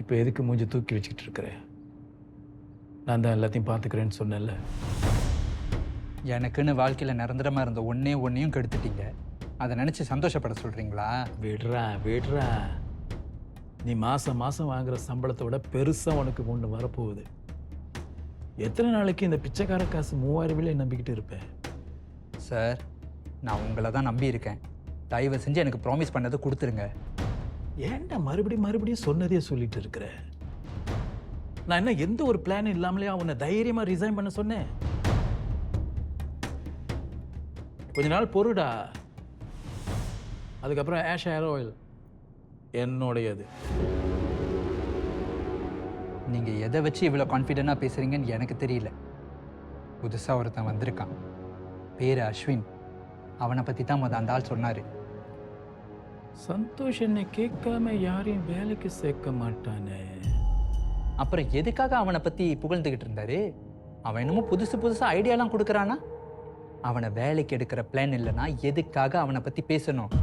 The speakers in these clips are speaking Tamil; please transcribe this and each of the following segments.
இப்போ எதுக்கு மூஞ்சி தூக்கி வச்சுக்கிட்டு இருக்கிற? நான் தான் எல்லாத்தையும் பார்த்துக்கிறேன்னு சொன்னேன்ல. எனக்குன்னு வாழ்க்கையில் நிரந்தரமாக இருந்த ஒன்றையும் கெடுத்துட்டீங்க. அதை நினச்சி சந்தோஷப்பட சொல்கிறீங்களா? விடுறா. நீ மாதம் வாங்குற சம்பளத்தை விட பெருசாக உனக்கு கொண்டு வரப்போகுது. எத்தனை நாளைக்கு இந்த பிச்சைக்கார காசு 3000 நம்பிக்கிட்டு இருப்பேன்? சார், நான் உங்களை தான் நம்பியிருக்கேன். தயவு செஞ்சு எனக்கு ப்ராமிஸ் பண்ணதை கொடுத்துருங்க. ஏன்டா மறுபடியும் சொன்னதே சொல்லிட்டு இருக்கிற? நான் என்ன எந்த ஒரு பிளானும் இல்லாமலே அவனை தைரியமா ரிசைன் பண்ண சொன்னேன்? கொஞ்ச நாள் பொறுடா. அதுக்கப்புறம் ஆஷ் ஹேர் ஆயில் என்னோடையது. நீங்கள் எதை வச்சு இவ்வளோ கான்ஃபிடென்ட்டாக பேசுகிறீங்கன்னு எனக்கு தெரியல. புதுசாக ஒருத்தன் வந்திருக்கான், பேர் அஸ்வின். அவனை பற்றி தான் அந்த ஆள் சொன்னார். சந்தோஷ் என்னை கேட்காம யாரையும் வேலைக்கு சேர்க்க மாட்டானே. அப்புறம் எதுக்காக அவனை பற்றி புகழ்ந்துக்கிட்டு இருந்தாரு? அவன் என்னமோ புதுசாக ஐடியாலாம் கொடுக்குறானா? அவனை வேலைக்கு எடுக்கிற பிளான் இல்லைன்னா எதுக்காக அவனை பற்றி பேசணும்?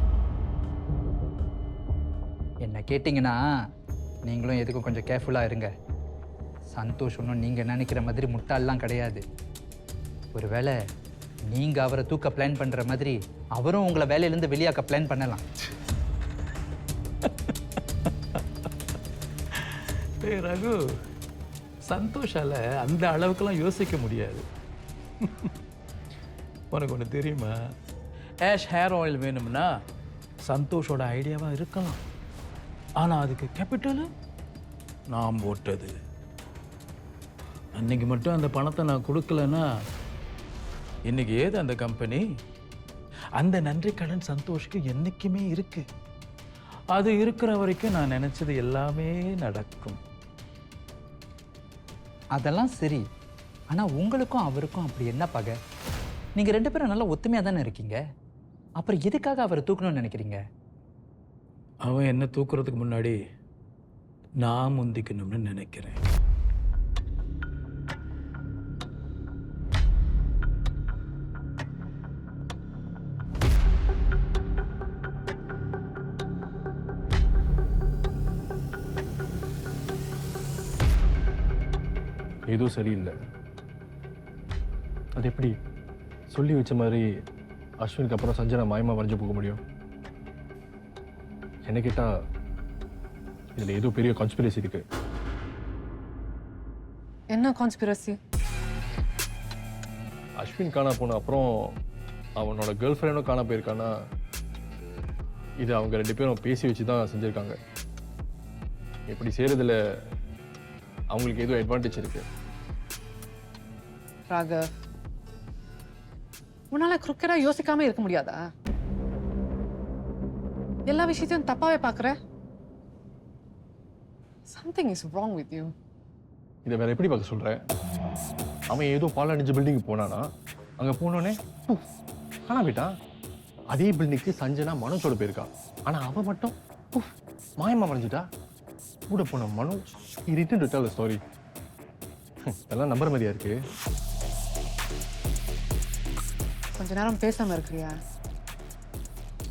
என்ன கேட்டிங்கன்னா நீங்களும் எதுக்கும் கொஞ்சம் கேர்ஃபுல்லாக இருங்க. சந்தோஷ் ஒன்றும் நீங்கள் நினைக்கிற மாதிரி முட்டாள்லாம் கிடையாது. ஒருவேளை நீங்கள் அவரை தூக்க பிளான் பண்ணுற மாதிரி அவரும் உங்களை வேலையிலேருந்து வெளியாக்க பிளான் பண்ணலாம். ரகு, சந்தோஷால அந்த அளவுக்குலாம் யோசிக்க முடியாது. உனக்கு ஒன்று தெரியுமா? ஆஷ் ஹேர் ஆயில் வேணும்னா சந்தோஷோட ஐடியாவாக இருக்கலாம். ஆனால் அதுக்கு கேபிட்டலு நான் போட்டது. அன்னைக்கு மட்டும் அந்த பணத்தை நான் கொடுக்கலன்னா இன்னைக்கு ஏது அந்த கம்பெனி? அந்த நன்றி கடன் சந்தோஷ்க்கு என்னைக்குமே இருக்கு. அது இருக்கிற வரைக்கும் நான் நினைச்சது எல்லாமே நடக்கும். அதெல்லாம் சரி, ஆனால் உங்களுக்கும் அவருக்கும் அப்படி என்ன பகை? நீங்கள் 2 பேரும் நல்லா ஒத்துமையாக தானே இருக்கீங்க. அப்புறம் எதுக்காக அவரை தூக்கணும்னு நினைக்கிறீங்க? அவன் என்ன தூக்குறதுக்கு முன்னாடி நான் முந்திக்கணும்னு நினைக்கிறேன். எதுவும் சரியில்லை. அது எப்படி சொல்லி வச்ச மாதிரி அஸ்வினுக்கு அப்புறம் சஞ்சனா மாயமா வரைஞ்சு போக முடியும்? என்ன கேட்டா இதுல ஏதோ பெரிய கான்ஸ்பிரசி இருக்கு. என்ன கான்ஸ்பிரசி? அஸ்வின் காணா போன அப்புறம் அவனோட கேர்ள் ஃப்ரெண்டும் காணா போயிருக்கானா? இது அவங்க 2 பேரும் பேசி வச்சு தான் செஞ்சிருக்காங்க. இப்படி செய்யறதுல அவங்களுக்கு ஏதோ அட்வான்டேஜ் இருக்கு. ராகவ், உன்னால குறுக்கடா யோசிக்காம இருக்க முடியாதா? எல்லா விஷயத்தையும் தப்பாவே பாக்குற. Something is wrong with you. இதை வேற எப்படி பார்க்க சொல்ற? அவன் ஏதோ பாலடைஞ்ச பில்டிங் போனானா, அங்க போனோடனே காணா போயிட்டான். அதே பில்டிங்க்கு சஞ்சனா மனோஜோட போயிருக்கா. ஆனா அவ மட்டும் மாயமா மறைஞ்சிட்டா. கூட போன Manoj he returned to tell the story. இதெல்லாம் நம்புற மாதிரியா இருக்கு? கொஞ்ச நேரம் பேசாம இருக்கிறியா?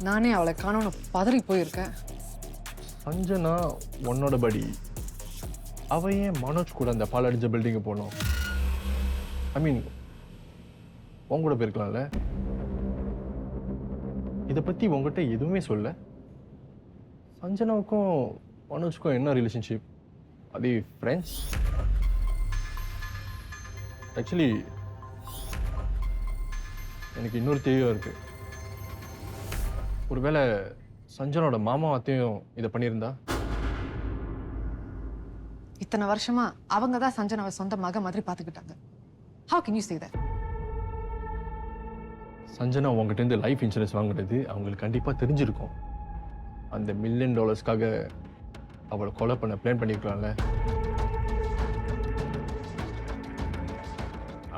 நானே அவளை காணோன்னு பதறி போயிருக்கேன். சஞ்சனா உன்னோட படி, அவ ஏன் மனோஜ் கூட அந்த பாலடைஞ்ச பில்டிங் போனோம்? ஐ மீன் உன் கூட போயிருக்கலாம்ல. இதை பத்தி உங்ககிட்ட எதுவுமே சொல்ல. சஞ்சனாவுக்கும் மனோஜ்க்கும் என்ன ரிலேஷன்ஷிப்? அது ஃப்ரெண்ட்ஸ்? ஆக்சுவலி எனக்கு இன்னொரு தெளிவாக இருக்கு. ஒருவேளை சஞ்சனோட மாமா அத்தையும் இதை பண்ணியிருந்தா? இத்தனை வருஷமா அவங்க தான் சஞ்சனாவை சொந்த மக மாதிரி பாத்துக்கிட்டாங்க. How can you say that? Sanjana உங்ககிட்ட இருந்து லைஃப் இன்சூரன்ஸ் வாங்குறது அவங்களுக்கு கண்டிப்பாக தெரிஞ்சிருக்கும். அந்த $1 மில்லியன் அவளை கொலை பண்ண பிளான் பண்ணிருக்கலாம்ல.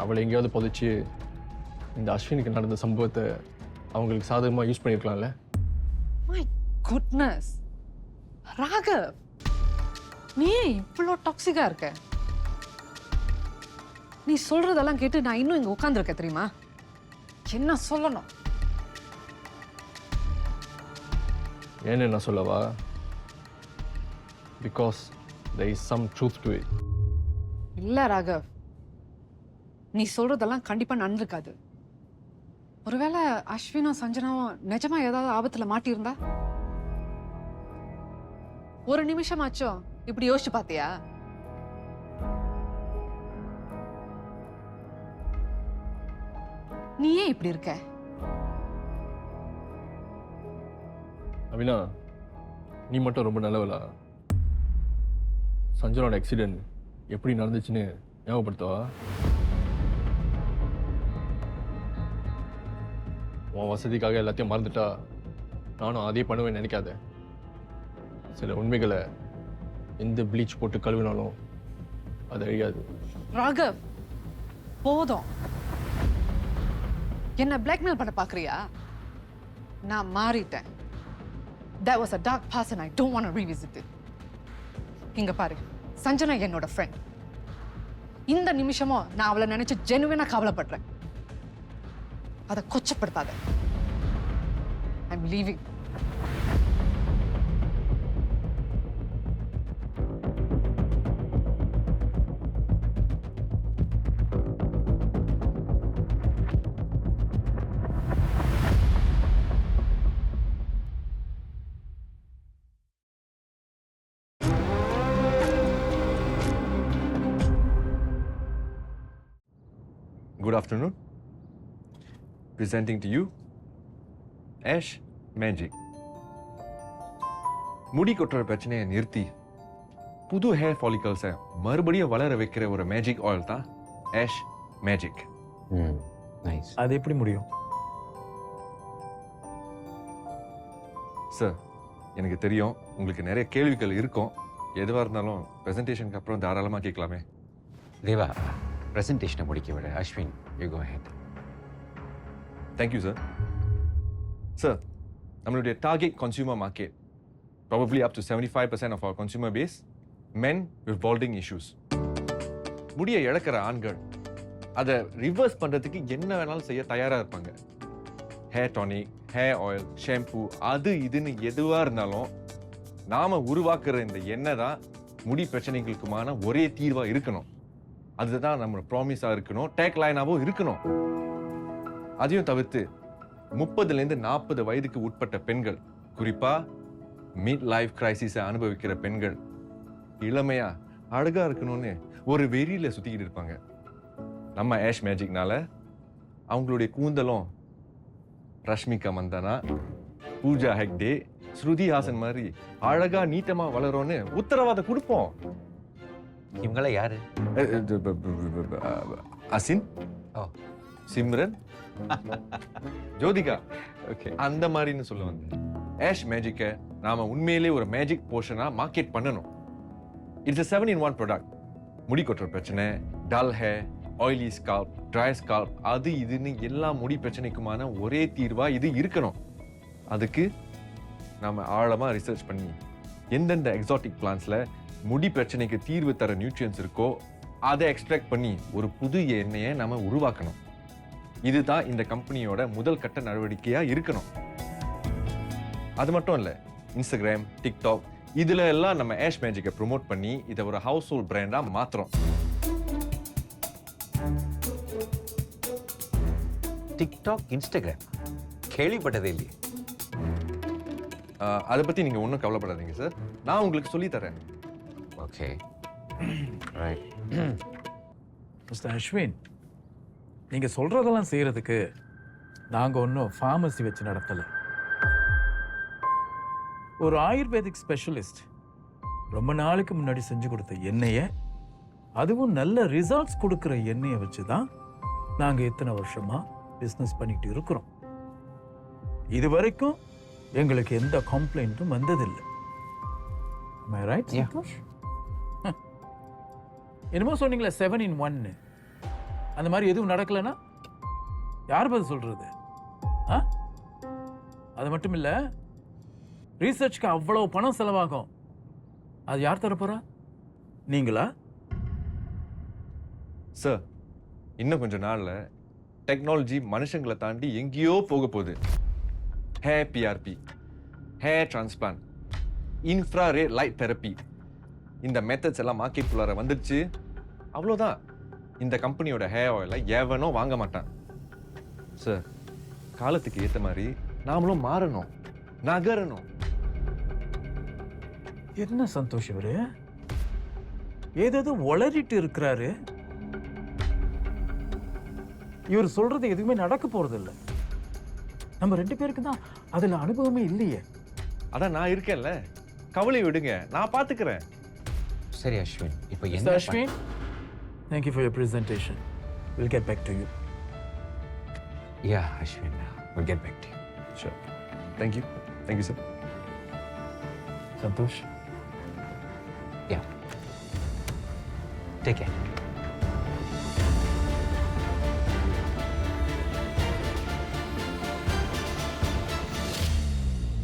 அவளை எங்கேயாவது புதைச்சி இந்த அஸ்வினுக்கு நடந்த சம்பவத்தை அவங்களுக்கு சாதகமாக யூஸ் பண்ணியிருக்கலாம்ல. My goodness. ராகவ், நீ இவ்வளோ டாக்ஸிக்கா இருக்க? நீ சொல்றதெல்லாம் கேட்டு நான் இன்னும் இங்க உட்கார்ந்துருக்கேன் தெரியுமா? என்ன சொல்லணும்? ஏன்னு நான் சொல்லவா? Because there is some truth to it. இல்ல ராகவ், நீ சொல்றதெல்லாம் கண்டிப்பா நடந்திருக்காது. ஒருவேளை அஸ்வினும் சஞ்சனாவும் நிஜமா ஏதாவது ஆபத்துல மாட்டியிருந்தா? ஒரு நிமிஷமாச்சும் இப்படி யோசிச்சு பாத்தியா? நீ ஏன் இப்படி இருக்க? அவினா, நீ மட்டும் ரொம்ப நல்லவளா? சஞ்சனோட ஆக்சிடென்ட் எப்படி நடந்துச்சுன்னு ஞாபகப்படுத்தவா? உன் வசதிக்காக எல்லாத்தையும் மறந்துட்டா நானும் அதே பண்ணுவேன்னு நினைக்காத. சில உண்மைகளை எந்த ப்ளீச் போட்டு கழுவினாலும் அது அழியாது. ராகவ், போதும். என்ன பிளாக்மெயில் பண்ண பாக்குறியா? நான் மாறிட்டேன். That was a dark past and I don't want to revisit it. இங்க பாரு, சஞ்சனா என்னோட ஃப்ரெண்ட். இந்த நிமிஷமும் நான் அவளை நினைச்சு ஜெனுவினா கவலைப்படுறேன். அதை கொச்சப்படுத்தாத. I'm leaving. Good afternoon. Presenting to you, Ash Magic. முடி கொட்டுற பிரச்சனையை நிறுத்தி புது ஹேர் ஃபாலிகல்ஸை மறுபடியும் வளர வைக்கிற ஒரு மேஜிக் ஆயில் தான் ஆஷ் மேஜிக். நைஸ். அது எப்படி முடியும்? சார், எனக்கு தெரியும் உங்களுக்கு நிறைய கேள்விகள் இருக்கும். எதுவாக இருந்தாலும் ப்ரெசன்டேஷனுக்கு அப்புறம் தாராளமாக கேட்கலாமே. தேவா, ப்ரெசன்டேஷனை முடிக்க விட. Ashwin, you go ahead. Thank you sir. Sir, நம்மளுடைய target consumer market probably up to 75% of our consumer base men with balding issues. முடியை இழக்கிற ஆண்கள் அதை ரிவர்ஸ் பண்றதுக்கு என்ன வேணாலும் செய்ய தயாரா இருப்பாங்க. Hair tonic, hair oil, shampoo, அது இதுன்னு எதுவா இருந்தாலும் நாம உருவாக்குற இந்த எண்ணெய் தான் முடி பிரச்சனைகளுக்குமான ஒரே தீர்வா இருக்கணும். அதுதான் நம்ம ப்ராமிஸா இருக்கணும், டேக் லைனாவும் இருக்கணும். அதையும் தவிர்த்து 30லேருந்து 40 வயதுக்கு உட்பட்ட பெண்கள், குறிப்பா மிட் லைஃப் கிரைசிஸை அனுபவிக்கிற பெண்கள் இளமையா அழகா இருக்கணும்னு ஒரு வெறியில சுத்திக்கிட்டு இருப்பாங்க. நம்ம ஆஷ் மேஜிக்னால அவங்களுடைய கூந்தலும் ரஷ்மிகா மந்தனா, பூஜா ஹெக்டே, ஸ்ருதி ஹாசன் மாதிரி அழகா நீட்டமா வளரும்னு உத்தரவாதம் கொடுப்போம். இவங்களாம் யாரு? அசின், சிம்ரன், ஜோதிகா, ஓகே. அந்த மாதிரின்னு சொல்ல வந்தேன். ஆஷ் மேஜிக்கை நாம உண்மையிலே ஒரு மேஜிக் போர்ஷனா மார்க்கெட் பண்ணணும். It's a 7-in-1 product. முடி கொட்டுற பிரச்சனை, dull hair, oily scalp, try scalp, அது இதுன்னு எல்லா முடி பிரச்சனைக்குமான ஒரே தீர்வா இது இருக்கணும். அதுக்கு நாம ஆழமா ரிசர்ச் பண்ணி எந்தெந்த எக்ஸாட்டிக் பிளான்ட்ஸ்ல முடி பிரச்சனைக்கு தீர்வு தர நியூட்ரியன்ஸ் இருக்கோ அதை எக்ஸ்ட்ராக்ட் பண்ணி ஒரு புது எண்ணெயை நாம உருவாக்கணும். இதுதான் இந்த கம்பெனியோட முதல் கட்ட நடவடிக்கையா இருக்கணும். அது மட்டும் இல்ல, இன்ஸ்டாகிராம், டிக்டாக் இதுல எல்லாம் நம்ம ஆஷ் மேஜிக்கை ப்ரொமோட் பண்ணி இதை ஒரு ஹவுஸ் ஹோல்ட் பிராண்டா மாத்துறோம். டிக்டாக், இன்ஸ்டாகிராம் கேள்விப்பட்டதே இல்லையே. அதை பத்தி நீங்க ஒன்றும் கவலைப்படாதீங்க சார், நான் உங்களுக்கு சொல்லி தரேன். Okay, right. மிஸ்டர் அஸ்வின், நீங்க சொல்றதெல்லாம் செய்யறதுக்கு நாங்க ஒன்றும் ஃபார்மசி வச்சு நடத்தல. ஒரு ஆயுர்வேதிக் ஸ்பெஷலிஸ்ட் ரொம்ப நாளைக்கு முன்னாடி செஞ்சு கொடுத்த எண்ணெயை, அதுவும் நல்ல ரிசல்ட்ஸ் கொடுக்குற எண்ணெயை வச்சு தான் நாங்க இத்தனை வருஷமா பிஸ்னஸ் பண்ணிட்டு இருக்கிறோம். இது வரைக்கும் எங்களுக்கு எந்த கம்ப்ளைண்ட்டும் வந்ததில்லை. ரைட்? என்னமோ சொன்னீங்களே 7-in-1, அந்த மாதிரி எதுவும் நடக்கலைன்னா யார் பதில் சொல்றது? அது மட்டும் இல்ல, ரீசர்ச்க்கு அவ்வளவு பணம் செலவாகும். அது யார் தரப்போறா? நீங்களா? சார், இன்னும் கொஞ்ச நாள்ல டெக்னாலஜி மனுஷங்களை தாண்டி எங்கேயோ போக போகுது. Hair PRP, hair transplant, infrared light therapy, இந்த மெத்தட்ஸ் எல்லாம் மார்க்கெட் குள்ளார வந்துடுச்சு, அவ்வளோதான். இந்த கம்பெனியோட ஹேர் ஆயிலை எவனோ வாங்க மாட்டான். சார், காலத்துக்கு ஏற்ற மாதிரி நாமளும் மாறணும், நகரணும். என்ன சந்தோஷ் இவரு ஏதோ உளறிட்டு இருக்கிறாரு. இவர் சொல்றது எதுவுமே நடக்க போறது இல்ல. நம்ம 2 பேருக்கு தான் அதுல அனுபவமே இல்லையே. அதான் நான் இருக்கேன்ல, கவலை விடுங்க, நான் பாத்துக்கிறேன். சரி அஸ்வின், இப்போ Mr. என்ன Ashwin, thank you for your presentation. We'll get back to you. Yeah Ashwin, we'll get back to you. Sure. Thank you. Thank you, sir. Santosh, yeah, take care.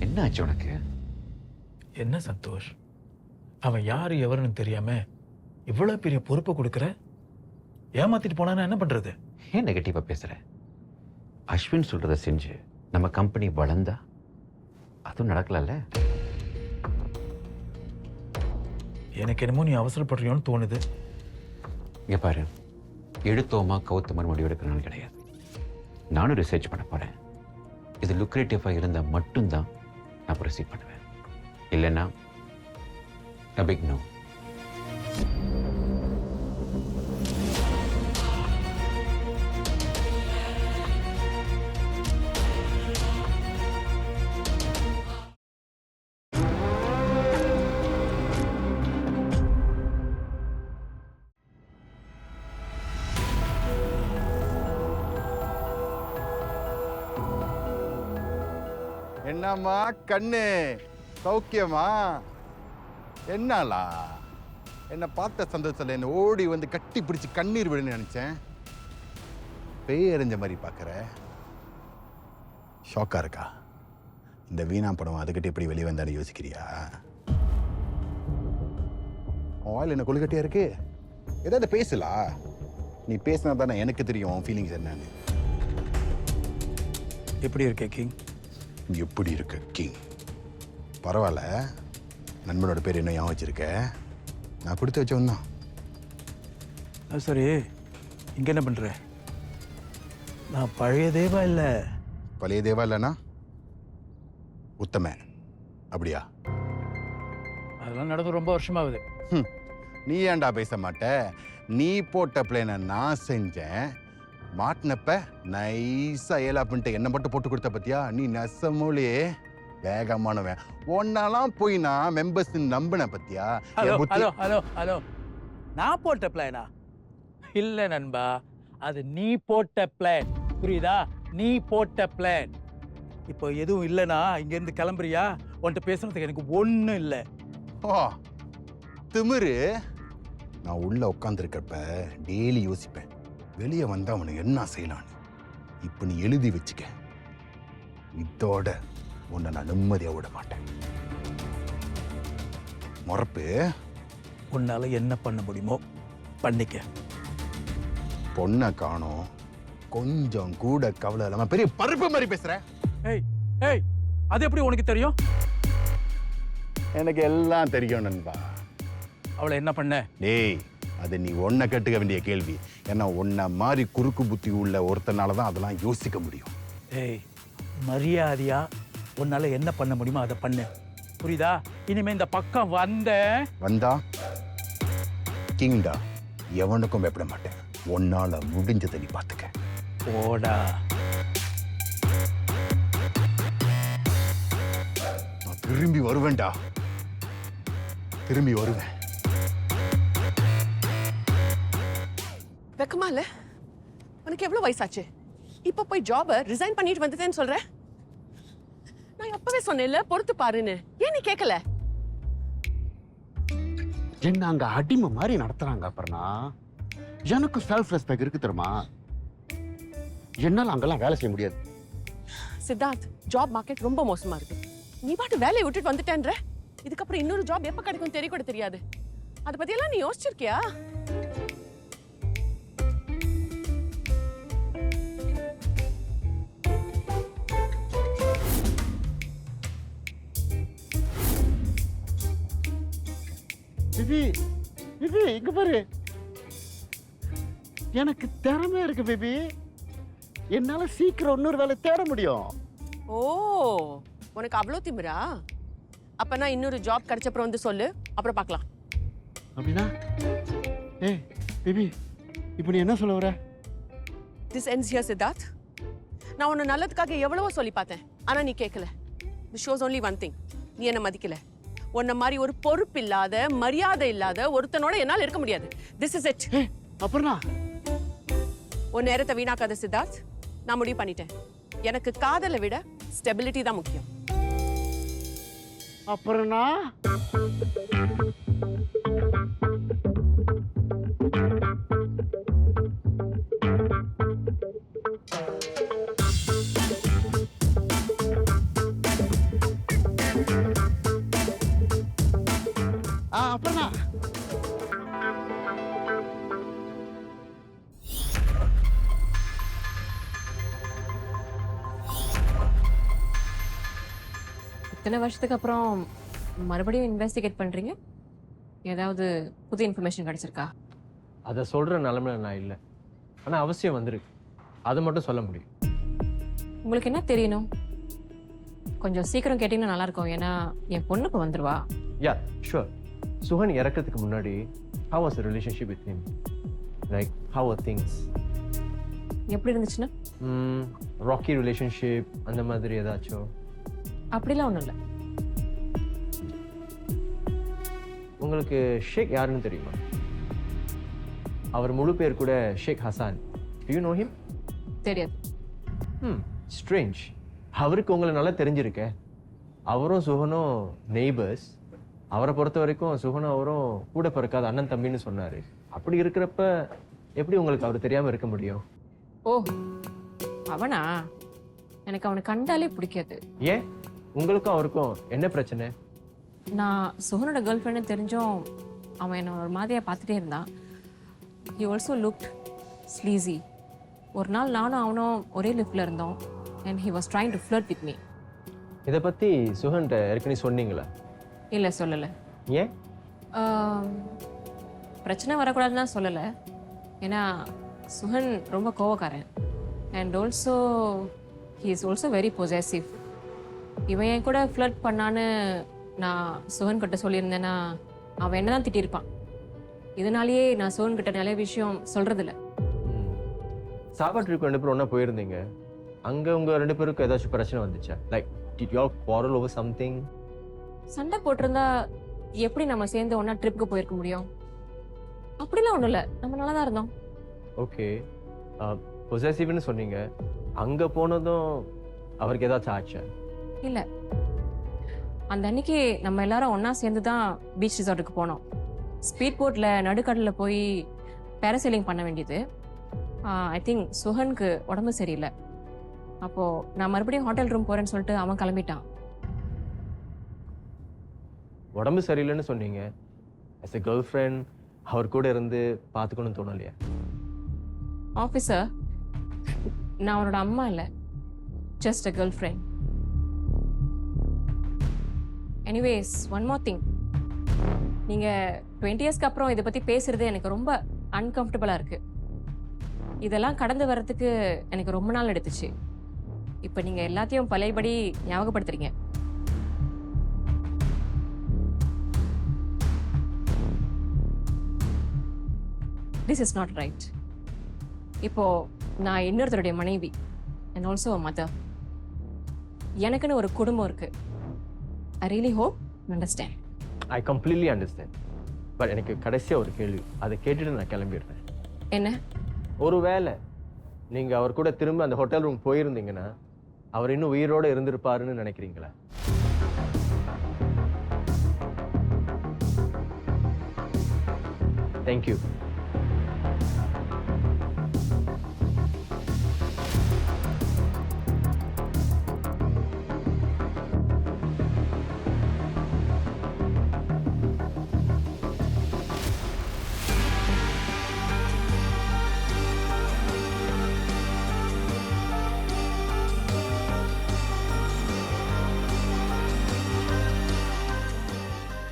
என்ன ஆச்சு உனக்கு? என்ன சந்தோஷ், அவன் யாரு எவருன்னு தெரியாம இவ்வளவு பெரிய பொறுப்பை கொடுக்குற? ஏமாத்திட்டு போனானா என்ன பண்றது? ஏன் நெகட்டிவா பேசுற? அஸ்வின் சொல்றத செஞ்சு நம்ம கம்பெனி வளர்ந்தா அதுவும் நடக்கலல்ல. எனக்கு என்னமோ நீ அவசரப்படுறியோன்னு தோணுது. இங்க பாரு, எடுத்தோமா கவுத்தமான முடிவு எடுக்கணும்னு கிடையாது. நானும் ரிசர்ச் பண்ண போறேன். இது லுக்ரேட்டிவாக இருந்தால் மட்டும்தான் நான் ப்ரொசீட் பண்ணுவேன். இல்லைன்னா a big no. என்னம்மா கண்ணு, சௌக்கியமா? என்னாலா என்னை பார்த்த சந்தோஷத்தில் என்ன ஓடி வந்து கட்டி பிடிச்சி கண்ணீர் விடுன்னு நினச்சேன். பேய் எறிஞ்ச மாதிரி பார்க்குற. ஷாக்கா இருக்கா? இந்த வீணா படம் அதுக்கிட்ட எப்படி வெளியே வந்தாலும் யோசிக்கிறியா? ஆயில் என்ன கொழுக்கட்டியா இருக்கு? ஏதாவது பேசலா? நீ பேசினா தானே எனக்கு தெரியும் உன் ஃபீலிங்ஸ் என்னன்னு. எப்படி இருக்க கிங்? எப்படி இருக்க கிங்? பரவாயில்ல, நண்பனோட பேர் என்ன ஞாபகம் வச்சிருக்க? நான் கொடுத்து வச்சவன் தான். சரி, இங்க என்ன பண்ற? நான் பழைய தேவா இல்ல. பழைய தேவா இல்லைன்னா உத்தம, அப்படியா? அதெல்லாம் நடந்து ரொம்ப வருஷமாகுது. நீ ஏன்டா பேச மாட்ட? நீ போட்ட பிளேனை நான் செஞ்சேன். மாட்டினப்ப நைஸா ஏலா பண்ணிட்டு என்ன மட்டும் போட்டு கொடுத்த பத்தியா? நீ நெசமூலே வேகமானவன். ஒன்னாலாம் போய் நான் மெம்பர்ஸ் நம்பின பத்தியா? ஹலோ ஹலோ ஹலோ ஹலோ, நான் போட்ட பிளானா? இல்ல நண்பா, அது நீ போட்ட பிளான். புரியுதா? நீ போட்ட பிளான். இப்போ எதுவும் இல்லைனா இங்க இருந்து கிளம்புறியா? உன்கிட்ட பேசுறதுக்கு எனக்கு ஒண்ணும் இல்லை. ஓ திமிரு. நான் உள்ள உட்காந்துருக்கப்ப டெய்லி யோசிப்பேன், வெளியே வந்தா அவனை என்ன செய்யலான்னு. இப்ப நீ எழுதி வச்சுக்க. இதோட உன்னை நான் நிம்மதியா விட மாட்டேன். முறப்பு, உன்னால என்ன பண்ண முடியுமோ பண்ணிக்க. பொண்ணை காணோம், கொஞ்சம் கூட கவலை இல்லாம பெரிய பருப்பு மாதிரி பேசுற. ஏய் ஏய், அது எப்படி உனக்கு தெரியும்? எனக்கு எல்லாம் தெரியும் நண்பா. அவளை என்ன பண்ண? டேய், அது நீ ஒன்ன கேட்டுக்க வேண்டிய கேள்வி. ஏன்னா உன்ன மாதிரி குறுக்கு புத்தி உள்ள ஒருத்தனால தான் அதெல்லாம் யோசிக்க முடியும். ஏய், மரியாதையா உன்னால என்ன பண்ண முடியுமோ அதை பண்ணு. புரியுதா? இனிமே இந்த பக்கம் வந்தா கிங்டா, எவனுக்கும் பயப்பட மாட்டேன். உன்னால முடிஞ்சதை நீ பாத்துக்க. போடா. நான் திரும்பி வருவேன்டா, திரும்பி வருவேன். வெக்கமா இல்ல? உனக்கு எவ்வளவு வயசாச்சு? இப்ப போய் ஜாப ரிசைன் பண்ணிட்டு வந்துட்டேன்னு சொல்ற? நான் அப்பவே சொன்னேன்ல பொறுத்து பாருன்னு. ஏன் நீ கேட்கல? என்ன அங்க அடிமை மாதிரி நடத்துறாங்க. அப்புறம்னா எனக்கு செல்ஃப் ரெஸ்பெக்ட் இருக்கு தெரியுமா? என்னால அங்கெல்லாம் வேலை செய்ய முடியாது. சித்தார்த், ஜாப் மார்க்கெட் ரொம்ப மோசமா இருக்கு. நீ பாட்டு வேலையை விட்டுட்டு வந்துட்டேன்ற. இதுக்கப்புறம் இன்னொரு ஜாப் எப்ப கிடைக்கும் தெரிய கூட தெரியாது. அதை பத்தி எல்லாம் நீ யோசிச்சிருக்கியா? பேபி பேபி இங்க பாரு, எனக்கு திறமை இருக்கு பேபி. என்னால சீக்கிரம் இன்னொரு வேலை தேட முடியும். ஓ, உனக்கு அவ்வளோ திமிரா? அப்ப நான் இன்னொரு ஜாப் கிடைச்சப்புறம் வந்து சொல்லு, அப்புறம் பார்க்கலாம். அப்படின்னா ஏய் பேபி, இப்போ நீ என்ன சொல்ல வர? This ends here, Siddharth. நான் உன்னை நல்லதுக்காக எவ்வளவோ சொல்லி பார்த்தேன், ஆனா நீ கேட்கல. This shows only one thing. நீ என்ன மதிக்கல. உன்ன மாதிரி ஒரு பொறுப்பு இல்லாத, மரியாதை இல்லாத ஒருத்தனோட என்னால் இருக்க முடியாது. This is it. ஏய் அப்புறம்னா உன் நேரத்தை வீணாக்காத சித்தார்த். நான் முடிவு பண்ணிட்டேன். எனக்கு காதலை விட ஸ்டெபிலிட்டி தான் முக்கியம். அப்புறம்னா அப்புறம்னா இத்தனை வருஷத்துக்கு அப்புறம் மறுபடியும் இன்வெஸ்டிகேட் பண்றீங்க? ஏதாவது புது இன்ஃபர்மேஷன் கிடைச்சிருக்கா? அதை சொல்கிற நிலமையில நான் இல்லை, ஆனால் அவசியம் வந்திருக்கு. அதை மட்டும் சொல்ல முடியும். உங்களுக்கு என்ன தெரியணும்? கொஞ்சம் சீக்கிரம் கேட்டீங்கன்னா நல்லா இருக்கும். ஏன்னா என் பொண்ணு இப்போ வந்துருவா. யா ஷுவர். சுஹன் இறக்கிறதுக்கு முன்னாடி how was the relationship with him? Like how were things? எப்படி இருந்துச்சுன்னா? ராக்கி ரிலேஷன்ஷிப் அந்த மாதிரி ஏதாச்சும்? அப்படிலாம் ஒன்றும் இல்லை. உங்களுக்கு ஷேக் யாருன்னு தெரியுமா? அவர் முழு பேர் கூட Sheikh Hasan. Do you know him? தெரியாது. ஸ்ட்ரேஞ்ச். அவருக்கு உங்களை நல்லா தெரிஞ்சிருக்க. அவரும் சுகனும் நெய்பர்ஸ். அவரை பொறுத்த வரைக்கும் சுகனும் அவரும் கூட பிறக்காத அண்ணன் தம்பின்னு சொன்னார். அப்படி இருக்கிறப்ப எப்படி உங்களுக்கு அவர் தெரியாமல் இருக்க முடியும்? ஓ, அவனா? எனக்கு அவனை கண்டாலே பிடிக்காது. ஏன்? உங்களுக்கும் அவருக்கும் என்ன பிரச்சனை? நான் சுகனோட கேர்ள் ஃப்ரெண்டு தெரிஞ்சும் அவன் என்னை ஒரு மாதிரியாக பார்த்துட்டே இருந்தான். He also looked sleazy. ஒரு நாள் நானும் அவனும் ஒரே லிஃப்டில் இருந்தோம். And he was trying to flirt with me. இதை பற்றி சுகன்கிட்ட ஏற்கனவே சொன்னீங்களா? இல்லை, சொல்லலை. ஏன்? பிரச்சனை வரக்கூடாதுன்னு தான் சொல்லலை. ஏன்னா சுகன் ரொம்ப கோவக்காரன். And also he is also very possessive. இவன் என் கூட ஃப்ளர்ட் பண்ணான்னு நான் சுகன் கிட்ட சொல்லியிருந்தேன்னா அவன் என்ன தான் திட்டிருப்பான். இதனாலேயே நான் சுகன் கிட்ட நிறைய விஷயம் சொல்றதில்ல. சாப்பாடு ட்ரிப் 2 பேரும் ஒன்றா போயிருந்தீங்க. அங்கே உங்கள் 2 பேருக்கும் ஏதாச்சும் பிரச்சனை வந்துச்சா? Like did you all quarrel over something? சண்டை போட்டிருந்தா எப்படி நம்ம சேர்ந்து ஒன்றா ட்ரிப்புக்கு போயிருக்க முடியும்? அப்படிலாம் ஒன்றும் இல்லை, நம்ம நல்லா தான் இருந்தோம். ஓகே, பொசசிவ்னு சொன்னீங்க. அங்கே போனதும் அவருக்கு ஏதாச்சும் ஆச்சா? இல்லை, அந்த அன்னைக்கு நம்ம எல்லாரும் ஒன்றா சேர்ந்து தான் பீச் ரிசார்ட்டுக்கு போனோம். ஸ்பீட் போட்டில் நடுக்கடலில் போய் பேராசைலிங் பண்ண வேண்டியது. ஐ திங்க் சுஹனுக்கு உடம்பு சரியில்லை. அப்போது நான் மறுபடியும் ஹோட்டல் ரூம் போகிறேன்னு சொல்லிட்டு அவன் கிளம்பிட்டான். உடம்பு சரியில்லைன்னு சொன்னீங்க. as a கேர்ள் ஃப்ரெண்ட் அவர் கூட இருந்து பார்த்துக்கணும்னு தோணலையா? ஆஃபீஸர், நான் அவனோட அம்மா இல்லை, just a girl friend. Anyways, one more thing. நீங்கள் 20 இயர்ஸ்க்கு அப்புறம் இதை பற்றி பேசுகிறது எனக்கு ரொம்ப அன்கம்ஃபர்டபுளாக இருக்குது. இதெல்லாம் கடந்து வர்றதுக்கு எனக்கு ரொம்ப நாள் எடுத்துச்சு. இப்போ நீங்கள் எல்லாத்தையும் பழையபடி ஞாபகப்படுத்துறீங்க. This is not right. இப்போது நான் இன்னொருத்தருடைய மனைவி அண்ட் ஆல்சோ அ மதர். எனக்குன்னு ஒரு குடும்பம் இருக்குது. I really hope you understand. I completely understand. But எனக்கு கடைசியாக ஒரு கேள்வி, அதை கேட்டுட்டு நான் கிளம்பிடுறேன். என்ன? ஒருவேளை நீங்கள் அவர் கூட திரும்ப அந்த ஹோட்டல் ரூம் போயிருந்தீங்கன்னா அவர் இன்னும் உயிரோடு இருந்திருப்பாருன்னு நினைக்கிறீங்களா? தேங்க்யூ.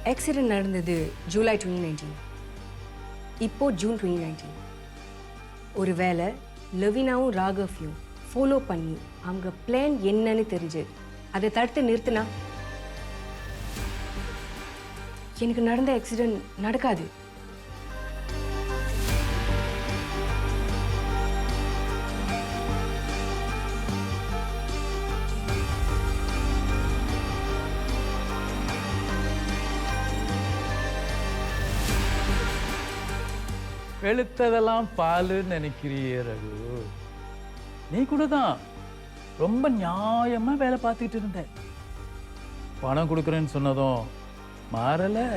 ஆக்சிடென்ட் நடந்தது ஜூலை 2019. இப்போ ஜூன் 2019. ஒருவேளை லெவினாவும் ராகவ்யும் ஃபாலோ பண்ணி அவங்க பிளான் என்னன்னு தெரிஞ்சு அதை தடுத்து நிறுத்தினா எனக்கு நடந்த ஆக்சிடென்ட் நடக்காது. வெளுத்ததெல்லாம் பாலுன்னு நினைக்கிறியே ரகு. நீ கூட தான் ரொம்ப நியாயமா வேலை பார்த்துக்கிட்டு இருந்த. பணம் கொடுக்குறேன்னு சொன்னதும் மாறல.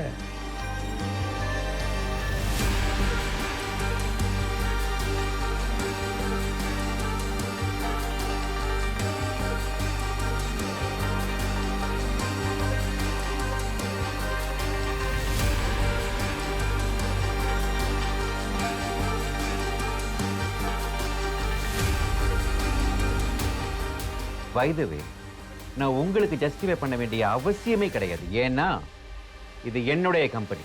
By the way, நான் உங்களுக்கு ஜஸ்டிஃபை பண்ண வேண்டிய அவசியமே கிடையாது. ஏன்னா இது என்னுடைய கம்பெனி.